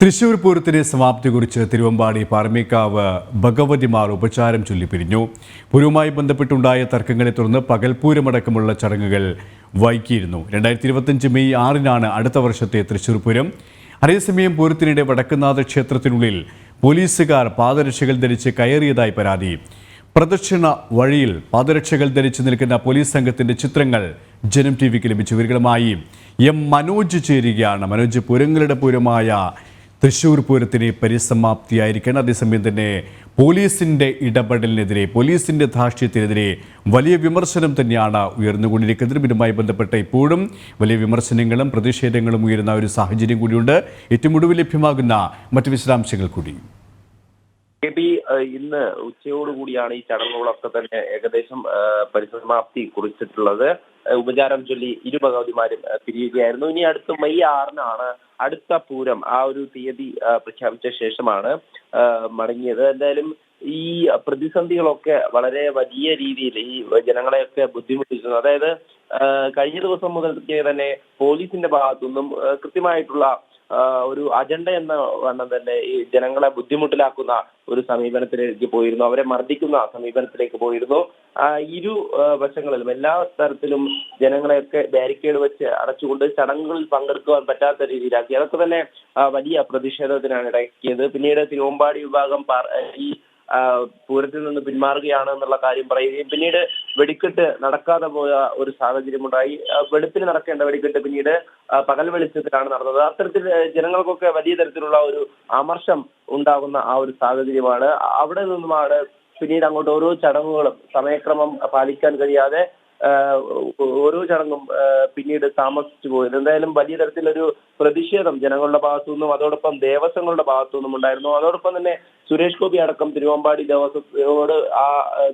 തൃശൂർ പൂരത്തിന് സമാപ്തി കുറിച്ച് തിരുവമ്പാടി പാറമേക്കാവ് ഭഗവതിമാർ ഉപചാരം ചൊല്ലിപ്പിരിഞ്ഞു. പൂരവുമായി ബന്ധപ്പെട്ടുണ്ടായ തർക്കങ്ങളെ തുടർന്ന് പകൽപൂരമടക്കമുള്ള ചടങ്ങുകൾ വൈകിയിരുന്നു. 2025 മെയ് 6-നാണ് അടുത്ത വർഷത്തെ തൃശൂർ പൂരം. അതേസമയം പൂരത്തിനിടെ വടക്കുംനാഥ ക്ഷേത്രത്തിനുള്ളിൽ പോലീസുകാർ പാദരക്ഷകൾ ധരിച്ച് കയറിയതായി പരാതി. പ്രദക്ഷിണ വഴിയിൽ പാദരക്ഷകൾ ധരിച്ചു നിൽക്കുന്ന പോലീസ് സംഘത്തിന്റെ ചിത്രങ്ങൾ ജനം ടിവിക്ക് ലഭിച്ചു. വിവരങ്ങളുമായി മനോജ് ചേരുകയാണ്. മനോജ്, പൂരങ്ങളുടെ പൂരമായ തൃശൂർ പൂരത്തിന് പരിസമാപ്തിയായിരിക്കണം. അതേസമയം തന്നെ പോലീസിന്റെ ഇടപെടലിനെതിരെ, പോലീസിന്റെ ധാർഷ്ട്യത്തിനെതിരെ വലിയ വിമർശനം തന്നെയാണ് ഉയർന്നുകൊണ്ടിരിക്കുന്നത്. ഇതുമായി ബന്ധപ്പെട്ട ഇപ്പോഴും വലിയ വിമർശനങ്ങളും പ്രതിഷേധങ്ങളും ഉയരുന്ന ഒരു സാഹചര്യം കൂടിയുണ്ട്. ഏറ്റവും ഒടുവിൽ ലഭ്യമാകുന്ന മറ്റു വിശദാംശങ്ങൾ കൂടി. ഇന്ന് ഉച്ചയോടുകൂടിയാണ് ഈ ചടങ്ങുകളൊക്കെ തന്നെ ഏകദേശം പരിസമാപ്തി കുറിച്ചിട്ടുള്ളത്. ഉപചാരം ചൊല്ലി ഇരു ഭഗവതിമാരും പിരിയുകയായിരുന്നു. ഇനി അടുത്ത മെയ് 6-നാണ് അടുത്ത പൂരം. ആ ഒരു തീയതി പ്രഖ്യാപിച്ച ശേഷമാണ് മടങ്ങിയത്. എന്തായാലും ഈ പ്രതിസന്ധികളൊക്കെ വളരെ വലിയ രീതിയിൽ ഈ ജനങ്ങളെയൊക്കെ ബുദ്ധിമുട്ടിക്കുന്നു. അതായത് കഴിഞ്ഞ ദിവസം മുതൽക്കേ തന്നെ പോലീസിന്റെ ഭാഗത്തുനിന്നും കൃത്യമായിട്ടുള്ള ഒരു അജണ്ട എന്ന വണ്ണം തന്നെ ഈ ജനങ്ങളെ ബുദ്ധിമുട്ടിലാക്കുന്ന ഒരു സമീപനത്തിലേക്ക് പോയിരുന്നു. അവരെ മർദ്ദിക്കുന്ന സമീപനത്തിലേക്ക് പോയിരുന്നു. ഇരു വശങ്ങളിലും എല്ലാ തരത്തിലും ജനങ്ങളെയൊക്കെ ബാരിക്കേഡ് വെച്ച് അടച്ചുകൊണ്ട് ചടങ്ങുകളിൽ പങ്കെടുക്കുവാൻ പറ്റാത്ത രീതിയിലാക്കി. അതൊക്കെ തന്നെ വലിയ പ്രതിഷേധത്തിനാണ് ഇടയാക്കിയത്. പിന്നീട് തിരുവമ്പാടി വിഭാഗം ഈ പൂരത്തിൽ നിന്ന് പിന്മാറുകയാണ് എന്നുള്ള കാര്യം പറയുകയും പിന്നീട് വെടിക്കെട്ട് നടക്കാതെ പോയ ഒരു സാഹചര്യമുണ്ടായി. വെളുപ്പിന് നടക്കേണ്ട വെടിക്കെട്ട് പിന്നീട് പകൽ വെളിച്ചത്തിലാണ് നടന്നത്. അത്തരത്തിൽ ജനങ്ങൾക്കൊക്കെ വലിയ തരത്തിലുള്ള ഒരു അമർഷം ഉണ്ടാകുന്ന ആ ഒരു സാഹചര്യമാണ്. അവിടെ നിന്നുമാണ് പിന്നീട് അങ്ങോട്ട് ഓരോ ചടങ്ങുകളും സമയക്രമം പാലിക്കാൻ കഴിയാതെ ഓരോ ചടങ്ങും പിന്നീട് താമസിച്ചു പോയത്. എന്തായാലും വലിയ തരത്തിലൊരു പ്രതിഷേധം ജനങ്ങളുടെ ഭാഗത്തു നിന്നും അതോടൊപ്പം ദേവസ്വങ്ങളുടെ ഭാഗത്തു നിന്നും ഉണ്ടായിരുന്നു. അതോടൊപ്പം തന്നെ സുരേഷ് ഗോപി അടക്കം തിരുവമ്പാടി ദേവസ്വത്തോട് ആ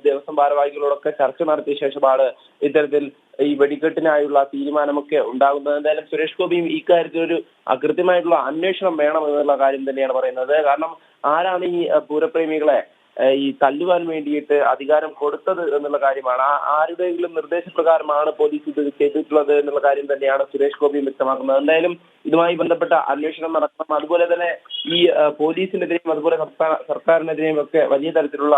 ദേവസ്വം ഭാരവാഹികളോടൊക്കെ ചർച്ച നടത്തിയ ശേഷമാണ് ഇത്തരത്തിൽ ഈ വെടിക്കെട്ടിനായുള്ള തീരുമാനമൊക്കെ ഉണ്ടാകുന്നത്. എന്തായാലും സുരേഷ് ഗോപിയും ഇക്കാര്യത്തിൽ ഒരു കൃത്യമായിട്ടുള്ള അന്വേഷണം വേണം എന്നുള്ള കാര്യം തന്നെയാണ് പറയുന്നത്. കാരണം ആരാണ് ഈ പൂരപ്രേമികളെ ഈ തല്ലുവാൻ വേണ്ടിയിട്ട് അധികാരം കൊടുത്തത് എന്നുള്ള കാര്യമാണ്. ആരുടെയെങ്കിലും നിർദ്ദേശപ്രകാരമാണ് പോലീസ് ഇത് ചെയ്തിട്ടുള്ളത് എന്നുള്ള കാര്യം തന്നെയാണ് സുരേഷ് ഗോപി വ്യക്തമാക്കുന്നത്. എന്തായാലും ഇതുമായി ബന്ധപ്പെട്ട അന്വേഷണം നടക്കണം. അതുപോലെ തന്നെ ഈ പോലീസിനെതിരെയും അതുപോലെ സർക്കാരിനെതിരെയും ഒക്കെ വലിയ തരത്തിലുള്ള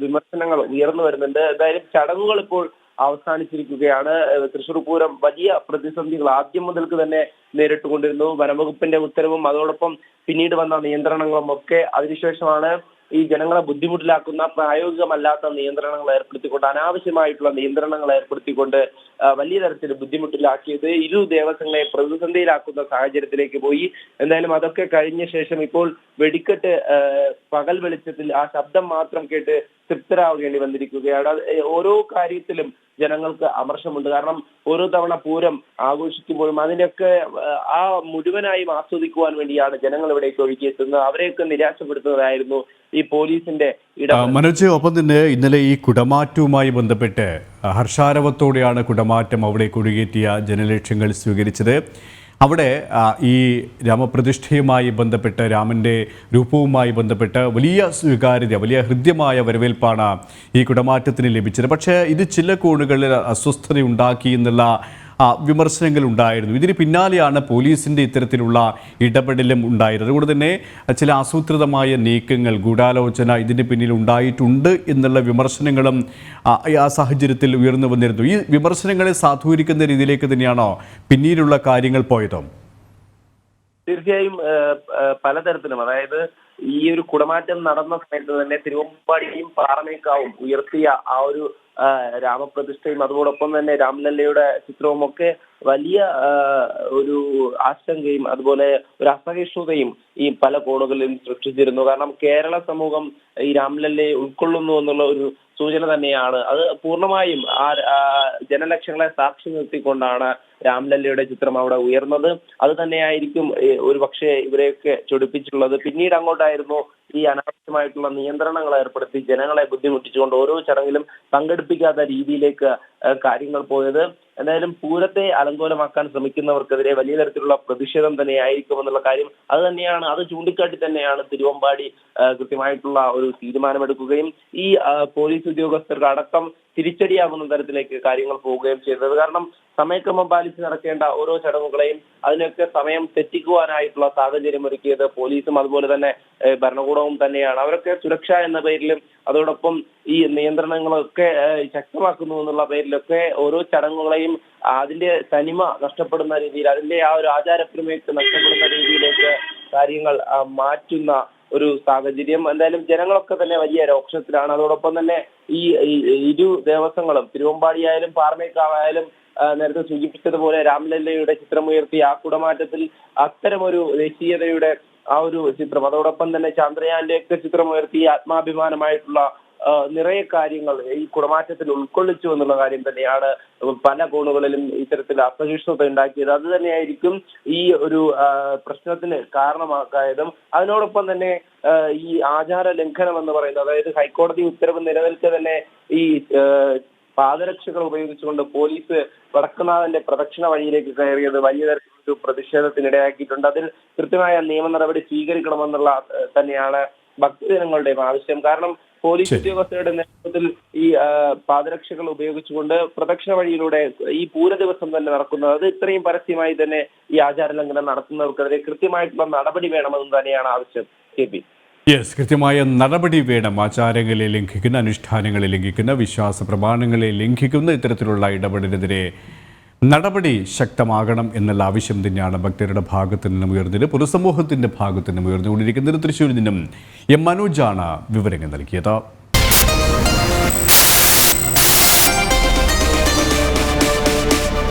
വിമർശനങ്ങൾ ഉയർന്നു വരുന്നുണ്ട്. എന്തായാലും ചടങ്ങുകൾ ഇപ്പോൾ അവസാനിച്ചിരിക്കുകയാണ്. തൃശൂർ പൂരം വലിയ പ്രതിസന്ധികൾ ആദ്യം മുതൽക്ക് തന്നെ നേരിട്ടുകൊണ്ടിരുന്നു. വനംവകുപ്പിന്റെ ഉത്തരവും അതോടൊപ്പം പിന്നീട് വന്ന നിയന്ത്രണങ്ങളും ഒക്കെ അതിനുശേഷമാണ് ഈ ജനങ്ങളെ ബുദ്ധിമുട്ടിലാക്കുന്ന പ്രായോഗികമല്ലാത്ത നിയന്ത്രണങ്ങൾ ഏർപ്പെടുത്തിക്കൊണ്ട്, അനാവശ്യമായിട്ടുള്ള നിയന്ത്രണങ്ങൾ ഏർപ്പെടുത്തിക്കൊണ്ട് വലിയ തരത്തിൽ ബുദ്ധിമുട്ടിലാക്കിയത് ഇരു ദേവസ്വങ്ങളെ പ്രതിസന്ധിയിലാക്കുന്ന സാഹചര്യത്തിലേക്ക് പോയി. എന്തായാലും അതൊക്കെ കഴിഞ്ഞ ശേഷം ഇപ്പോൾ വെടിക്കെട്ട് പകൽ വെളിച്ചത്തിൽ ആ ശബ്ദം മാത്രം കേട്ട് തൃപ്തരാകേണ്ടി വന്നിരിക്കുകയാണ്. ഓരോ കാര്യത്തിലും ജനങ്ങൾക്ക് അമർഷമുണ്ട്. കാരണം ഓരോ തവണ പൂരം ആഘോഷിക്കുമ്പോഴും അതിനൊക്കെ ആ മുഴുവനായും ആസ്വദിക്കുവാൻ വേണ്ടിയാണ് ജനങ്ങൾ ഇവിടേക്ക് ഒഴുകിയെത്തുന്നത്. അവരെയൊക്കെ നിരാശപ്പെടുത്തുന്നതായിരുന്നു ഈ പോലീസിന്റെ മനോജ്, ഒപ്പം തന്നെ ഇന്നലെ ഈ കുടമാറ്റവുമായി ബന്ധപ്പെട്ട് ഹർഷാരവത്തോടെയാണ് കുടമാറ്റം അവിടെ കൊടികേറ്റിയ ജനലക്ഷ്യങ്ങൾ സ്വീകരിച്ചത്. അവിടെ ഈ രാമപ്രതിഷ്ഠയുമായി ബന്ധപ്പെട്ട്, രാമൻ്റെ രൂപവുമായി ബന്ധപ്പെട്ട് വലിയ സ്വീകാര്യത, വലിയ ഹൃദ്യമായ വരവേൽപ്പാണ് ഈ കുടമാറ്റത്തിന് ലഭിച്ചത്. പക്ഷേ ഇത് ചില കോണുകളിൽ അസ്വസ്ഥതയുണ്ടാക്കി എന്നുള്ള വിമർശനങ്ങൾ ഉണ്ടായിരുന്നു. ഇതിന് പിന്നാലെയാണ് പോലീസിൻ്റെ ഇത്തരത്തിലുള്ള ഇടപെടലും ഉണ്ടായത്. അതുകൊണ്ട് തന്നെ ചില ആസൂത്രിതമായ നീക്കങ്ങൾ, ഗൂഢാലോചന ഇതിന് പിന്നിൽ ഉണ്ടായിട്ടുണ്ട് എന്നുള്ള വിമർശനങ്ങളും ആ സാഹചര്യത്തിൽ ഉയർന്നു വന്നിരുന്നു. ഈ വിമർശനങ്ങളെ സാധൂകരിക്കുന്ന രീതിയിലേക്ക് തന്നെയാണോ പിന്നീടുള്ള കാര്യങ്ങൾ പോയതോ? തീർച്ചയായും പലതരത്തിലും, അതായത് ഈ ഒരു കുടമാറ്റം നടന്ന സമയത്ത് തന്നെ തിരുവമ്പാടിയും പാറമേക്കാവും ഉയർത്തിയ ആ ഒരു രാമപ്രതിഷ്ഠയും അതോടൊപ്പം തന്നെ രാംലല്ലയുടെ ചിത്രവും ഒക്കെ വലിയ ഒരു ആശങ്കയും അതുപോലെ ഒരു അസഹിഷ്ണുതയും ഈ പല കോണുകളിലും സൃഷ്ടിച്ചിരുന്നു. കാരണം കേരള സമൂഹം ഈ രാംലല്ലയെ ഉൾക്കൊള്ളുന്നു എന്നുള്ള ഒരു സൂചന തന്നെയാണ്. അത് പൂർണ്ണമായും ജനലക്ഷങ്ങളെ സാക്ഷി നിർത്തിക്കൊണ്ടാണ് രാംലല്ലയുടെ ചിത്രം അവിടെ ഉയർന്നത്. അത് തന്നെയായിരിക്കും ഒരു പക്ഷേ ഇവരെയൊക്കെ ചൊടിപ്പിച്ചിട്ടുള്ളത്. പിന്നീട് അങ്ങോട്ടായിരുന്നു ഈ അനാവശ്യമായിട്ടുള്ള നിയന്ത്രണങ്ങൾ ഏർപ്പെടുത്തി ജനങ്ങളെ ബുദ്ധിമുട്ടിച്ചുകൊണ്ട് ഓരോ ചടങ്ങിലും പങ്കെടുപ്പിക്കാത്ത രീതിയിലേക്ക് കാര്യങ്ങൾ പോയത്. എന്തായാലും പൂരത്തെ അലങ്കോലമാക്കാൻ ശ്രമിക്കുന്നവർക്കെതിരെ വലിയ തരത്തിലുള്ള പ്രതിഷേധം തന്നെയായിരിക്കുമെന്നുള്ള കാര്യം അത് ചൂണ്ടിക്കാട്ടി തന്നെയാണ് തിരുവമ്പാടി കൃത്യമായിട്ടുള്ള ഒരു തീരുമാനമെടുക്കുകയും ഈ പോലീസ് ഉദ്യോഗസ്ഥർക്ക് അടക്കം തിരിച്ചടിയാകുന്ന തരത്തിലേക്ക് കാര്യങ്ങൾ പോവുകയും ചെയ്തത്. കാരണം സമയക്രമം പാലിച്ച് നടക്കേണ്ട ഓരോ ചടങ്ങുകളെയും അതിനൊക്കെ സമയം തെറ്റിക്കുവാനായിട്ടുള്ള സാഹചര്യം ഒരുക്കിയത് പോലീസും അതുപോലെ തന്നെ ഭരണകൂടവും തന്നെയാണ്. അവരൊക്കെ സുരക്ഷ എന്ന പേരിലും അതോടൊപ്പം ഈ നിയന്ത്രണങ്ങളൊക്കെ ശക്തമാക്കുന്നു എന്നുള്ള പേരിലൊക്കെ ഓരോ ചടങ്ങുകളെയും അതിന്റെ തനിമ നഷ്ടപ്പെടുന്ന രീതിയിൽ, അതിന്റെ ആ ഒരു ആചാരപ്രമേയത്തെ നഷ്ടപ്പെടുന്ന രീതിയിലേക്ക് കാര്യങ്ങൾ മാറ്റുന്ന ഒരു സാഹചര്യം. എന്തായാലും ജനങ്ങളൊക്കെ തന്നെ വലിയ രോക്ഷത്തിലാണ്. അതോടൊപ്പം തന്നെ ഈ ഇരു ദേവസ്വങ്ങളും തിരുവമ്പാടിയായാലും പാറമേക്കാവായാലും നേരത്തെ സൂചിപ്പിച്ചതുപോലെ രാംലല്ലയുടെ ചിത്രമുയർത്തി ആ കുടമാറ്റത്തിൽ അത്തരമൊരു ദേശീയതയുടെ ആ ഒരു ചിത്രം, അതോടൊപ്പം തന്നെ ചന്ദ്രയാന്റെ ഒക്കെ ചിത്രമുയർത്തി ആത്മാഭിമാനമായിട്ടുള്ള നിറയെ കാര്യങ്ങൾ ഈ കുടമാറ്റത്തിൽ ഉൾക്കൊള്ളിച്ചു എന്നുള്ള കാര്യം തന്നെയാണ് പല കോണുകളിലും ഇത്തരത്തിൽ അസഹിഷ്ണുത ഉണ്ടാക്കിയത്. അത് തന്നെയായിരിക്കും ഈ ഒരു പ്രശ്നത്തിന് കാരണമാക്കായതും. അതിനോടൊപ്പം തന്നെ ഈ ആചാര ലംഘനം എന്ന് പറയുന്നത്, അതായത് ഹൈക്കോടതി ഉത്തരവ് നിലനിൽക്കെ തന്നെ ഈ പാദരക്ഷകൾ ഉപയോഗിച്ചുകൊണ്ട് പോലീസ് വടക്കുന്നാഥന്റെ പ്രദക്ഷിണ വഴിയിലേക്ക് കയറിയത് വലിയ തരത്തിലൊരു പ്രതിഷേധത്തിനിടയാക്കിയിട്ടുണ്ട്. അതിൽ കൃത്യമായ നിയമ നടപടി സ്വീകരിക്കണമെന്നുള്ള തന്നെയാണ് ഭക്തജനങ്ങളുടെയും ആവശ്യം. കാരണം പോലീസ് ഉദ്യോഗസ്ഥരുടെ നേതൃത്വത്തിൽ ഈ പാദരക്ഷകൾ ഉപയോഗിച്ചുകൊണ്ട് പ്രദക്ഷിണ വഴിയിലൂടെ ഈ പൂര ദിവസം തന്നെ നടക്കുന്നത്, അത് ഇത്രയും പരസ്യമായി തന്നെ ഈ ആചാര ലംഘനം നടത്തുന്നവർക്കെതിരെ കൃത്യമായിട്ടുള്ള നടപടി വേണമെന്ന് തന്നെയാണ് ആവശ്യം. KP. കൃത്യമായ നടപടി വേണം. ആചാരങ്ങളെ ലംഘിക്കുന്ന, അനുഷ്ഠാനങ്ങളെ ലംഘിക്കുന്ന, വിശ്വാസ പ്രമാണങ്ങളെ ലംഘിക്കുന്ന ഇത്തരത്തിലുള്ള ഇടപെടലിനെതിരെ നടപടി ശക്തമാകണം എന്നുള്ള ആവശ്യം തന്നെയാണ് ഭക്തരുടെ ഭാഗത്തു നിന്നും ഉയർന്നത്, പൊതുസമൂഹത്തിൻ്റെ ഭാഗത്തു നിന്നും ഉയർന്നുകൊണ്ടിരിക്കുന്നത്. തൃശ്ശൂരിൽ നിന്നും എം മനോജാണ് വിവരങ്ങൾ നൽകിയത്.